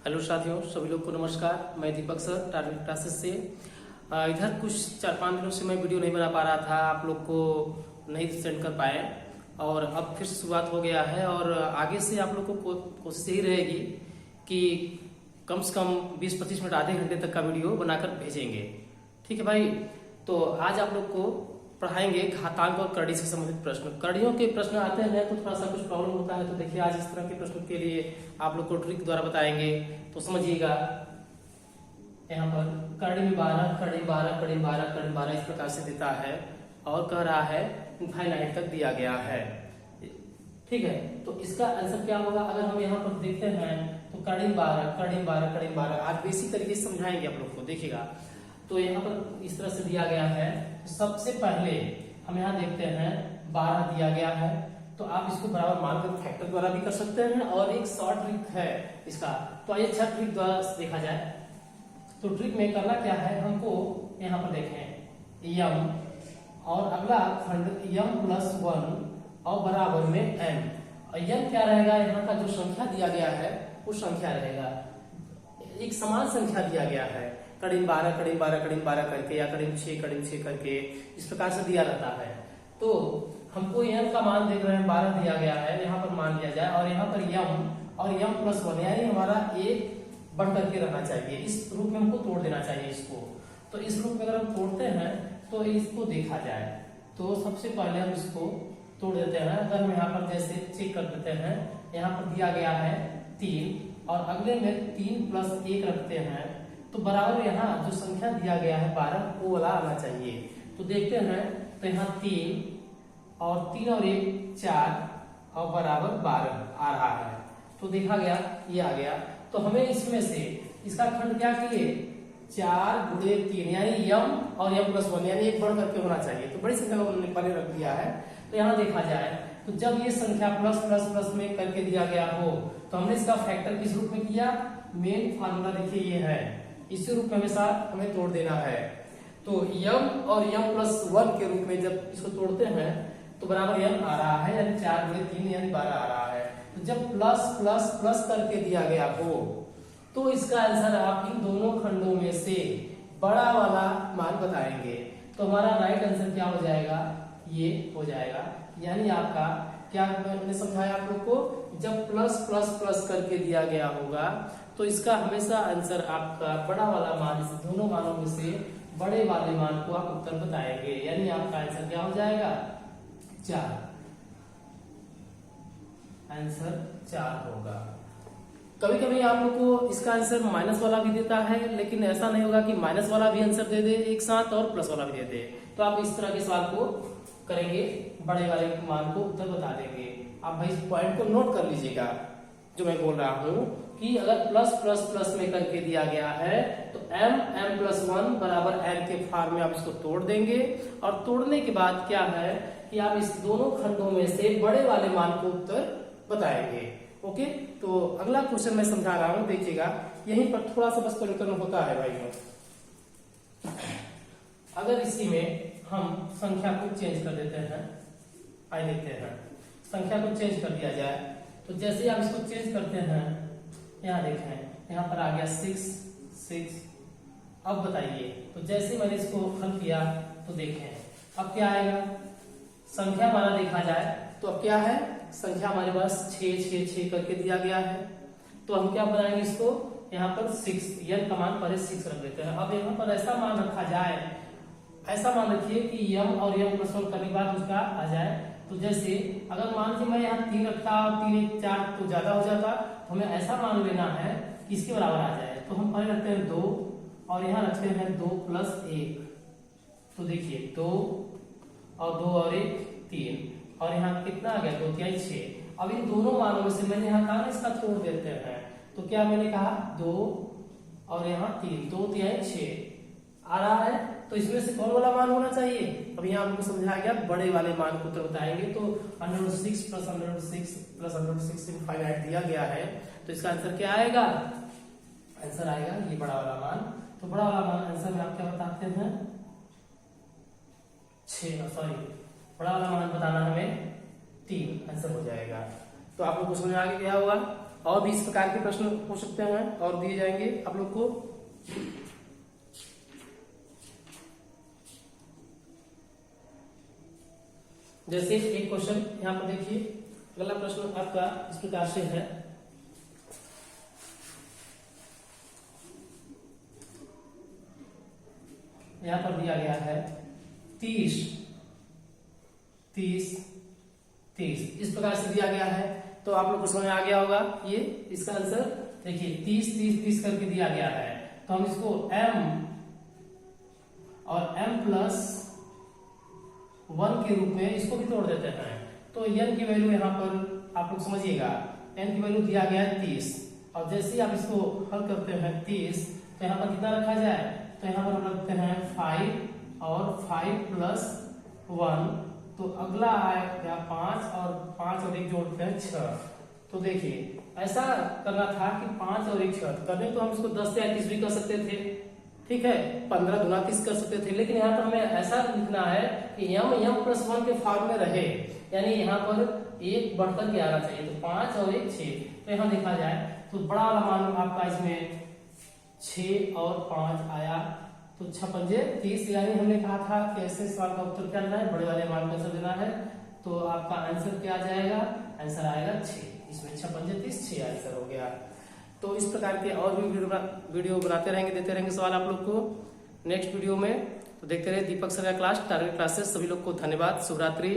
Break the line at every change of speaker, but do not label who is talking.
Hello साथियों, सभी लोग को नमस्कार। मैं दीपक सर टारगेट क्लासेस से। इधर कुछ 4-5 दिनों से मैं वीडियो नहीं बना पा रहा था, आप लोग को नहीं सेंड कर पाए और अब फिर शुरुआत हो गया है। और आगे से आप लोग को कोशिश यही रहेगी कि कम से कम 20-25 मिनट आधे घंटे तक का वीडियो बनाकर भेजेंगे। ठीक है भाई। तो आज आप लोग को पढ़ाएंगे घातांक और करड़ी से संबंधित प्रश्न। करड़ियों के प्रश्न आते हैं तो थोड़ा सा कुछ प्रॉब्लम होता है, तो देखिए आज इस तरह के प्रश्न के लिए आप लोग को ट्रिक द्वारा बताएंगे, तो समझिएगा। यहाँ पर करड़ी में 12, करड़ी 12, करड़ी 12, करड़ी 12 इस प्रकार से देता है और कह रहा है इनफाइनाइट तक दिया गया है। ठीक है, तो इसका आंसर क्या होगा? अगर हम यहाँ पर देखते हैं तो करड़ी 12, करड़ी 12, करड़ी 12 आज बेसिक तरीके से समझाएंगे आप लोग को, देखिएगा। तो यहाँ पर इस तरह से दिया गया है। सबसे पहले हम यहाँ देखते हैं 12 दिया गया है, तो आप इसको बराबर मानकर फैक्टर द्वारा भी कर सकते हैं और एक शॉर्ट ट्रिक है इसका। तो आइए अच्छा ट्रिक द्वारा देखा जाए। तो ट्रिक में करना क्या है, हमको यहाँ पर देखें यम और अगला खंड m+1 और बराबर में n। और यम क्या रहेगा? यहाँ का जो संख्या दिया गया है वो संख्या रहेगा, एक समान संख्या दिया गया है। करीब 12, करीब 12, करीब 12 करके या करीब 6 करके इस प्रकार से दिया रहता है। तो हमको m का मान देख रहे हैं 12 दिया गया है, यहाँ पर मान लिया जाए और यहाँ पर m और m+1 यानी हमारा एक बढ़ करके रहना चाहिए। इस रूप में हमको तोड़ देना चाहिए इसको। तो इस रूप में अगर हम तोड़ते हैं तो इसको देखा जाए तो सबसे पहले हम इसको तोड़ देते हैं। अगर हम यहाँ पर जैसे चेक कर देते हैं, यहाँ पर दिया गया है 3 और अगले में 3+1 रखते हैं तो बराबर यहाँ जो संख्या दिया गया है 12 वो वाला आना चाहिए। तो देखते हैं तो यहाँ 3 और 3 और 1 4 और बराबर 12 आ रहा है। तो देखा गया ये आ गया। तो हमें इसमें से इसका खंड क्या किए 4×3 यानी m और m+1 यानी एक बढ़ करके होना चाहिए। तो बड़ी संख्या को पहले रख दिया है। तो यहाँ देखा जाए तो जब ये संख्या प्लस प्लस प्लस में करके दिया गया हो तो हमने इसका फैक्टर किस रूप में किया? मेन फार्मूला देखिए ये है, इसी रूप में हमेशा हमें तोड़ देना है। तो m और m+1 के रूप में जब इसको तोड़ते हैं तो बराबर m आ रहा है यानी 4×3 यानी 12 आ रहा है। तो जब प्लस प्लस प्लस करके दिया गया हो तो इसका आंसर आप इन दोनों खंडों में से बड़ा वाला मान बताएंगे। तो हमारा राइट आंसर क्या हो जाएगा? ये हो जाएगा। यानी आपका क्या मैंने समझाया आप लोग को, जब प्लस प्लस प्लस करके दिया गया होगा तो इसका हमेशा आंसर आपका बड़ा वाला मान, इस दोनों मानों में से बड़े वाले मान को आप उत्तर बताएंगे। यानी आपका आंसर क्या हो जाएगा? 4। आंसर 4 होगा। कभी कभी आप लोग को इसका आंसर माइनस वाला भी देता है, लेकिन ऐसा नहीं होगा कि माइनस वाला भी आंसर दे दे एक साथ और प्लस वाला भी दे दे। तो आप इस तरह के सवाल को करेंगे, बड़े वाले मान को उत्तर बता देंगे। आप भाई इस पॉइंट को नोट कर लीजिएगा जो मैं बोल रहा हूँ कि अगर प्लस प्लस प्लस में करके दिया गया है तो m+1 बराबर n के फॉर्म में आप इसको तोड़ देंगे और तोड़ने के बाद क्या है कि आप इस दोनों खंडों में से बड़े वाले मान को उत्तर बताएंगे। ओके, तो अगला क्वेश्चन मैं समझा रहा हूँ, देखिएगा। यहीं पर थोड़ा सा बस परिवर्तन होता है भाई। अगर इसी में हम संख्या को चेंज कर देते हैं, आइए देखते हैं संख्या को चेंज कर दिया जाए। तो जैसे आप इसको चेंज करते हैं, यहाँ देखें यहाँ पर आ गया 6। अब बताइए, तो जैसे मैंने इसको हल किया तो देखें अब क्या आएगा? संख्या हमारा देखा जाए तो अब क्या है? संख्या हमारे पास 6 करके दिया गया है। तो हम क्या बनाएंगे इसको? यहाँ पर 6 n का मान पहले 6 रख देते हैं। अब यहाँ पर ऐसा मान रखा जाए, ऐसा मान रखिए कि m और m+1 करने के बाद उसका आ जाए। तो जैसे अगर मान लीजिए मैं यहाँ 3 रखता और 3 1 4 तो ज्यादा हो जाता, तो हमें ऐसा मान लेना है कि इसके बराबर आ जाए। तो हम पहले रखते हैं 2 और यहाँ रखते हैं 2+1। तो देखिए 2 और 2 और 1 3 और यहाँ कितना आ गया? 2×3 6। अब इन दोनों मानों में से मैंने यहाँ कहा इसका तोड़ देते हैं। तो क्या मैंने कहा 2 और यहाँ 3, 2×3 6 आ रहा है। तो इसमें से कौन वाला मान होना चाहिए? अब यहाँ आपको समझाया गया बड़े वाले मान को उत्तर बताएंगे। तो 106 + 106 + 106 इनफाइनाइट दिया गया है, तो इसका आंसर क्या आएगा? आंसर आएगा ये बड़ा वाला मान। तो बड़ा वाला मान आंसर में आप क्या बताते हैं? 6, सॉरी बड़ा वाला मान बताना हमें 3 आंसर हो जाएगा। तो आप लोग को समझ में आ गया होगा। और भी इस प्रकार के प्रश्न हो सकते हैं और दिए जाएंगे आप लोग को। जैसे एक क्वेश्चन यहाँ पर देखिए, अगला प्रश्न आपका इस प्रकार से है, यहाँ पर दिया गया है 30 30 30 इस प्रकार से दिया गया है। तो आप लोग को समझ में आ गया होगा ये इसका आंसर। देखिए 30 30 30 करके दिया गया है, तो हम इसको m और m+1 के रूप में इसको भी तोड़ देते हैं। तो n की वैल्यू यहाँ पर आप लोग समझिएगा, n की वैल्यू दिया गया है 30, और जैसे ही आप इसको हल करते हैं 30, तो यहाँ पर कितना रखा जाए, तो यहाँ पर हम रखते हैं 5 और 5+1, तो अगला आएगा 5 और 5 और 1 जोड़ते हैं 6। तो देखिए ऐसा करना था कि 5 और 1 6 करने तो हम इसको 10 से 31 भी कर सकते थे, ठीक है, 15 दूना 30 कर सकते थे, लेकिन यहाँ पर हमें ऐसा लिखना है कि m+1 के फॉर्म में रहे, यानी यहाँ पर एक बढ़कर के आना चाहिए। तो 5 और 1 6, तो यहाँ देखा जाए तो बड़ा वाला मान आपका इसमें 6 और 5 आया, तो 6 पंजे 30, यानी हमने कहा था कि ऐसे सवाल का उत्तर क्या देना है, बड़े वाले मान का आंसर देना है। तो आपका आंसर क्या आ जाएगा, आंसर आएगा 6, इसमें 6 पंजे 30, 6 आंसर हो गया। तो इस प्रकार के और भी वीडियो बनाते रहेंगे, देते रहेंगे सवाल आप लोग को नेक्स्ट वीडियो में। तो देखते रहे दीपक सर का क्लास, टारगेट क्लासेस। सभी लोग को धन्यवाद, शुभ रात्रि।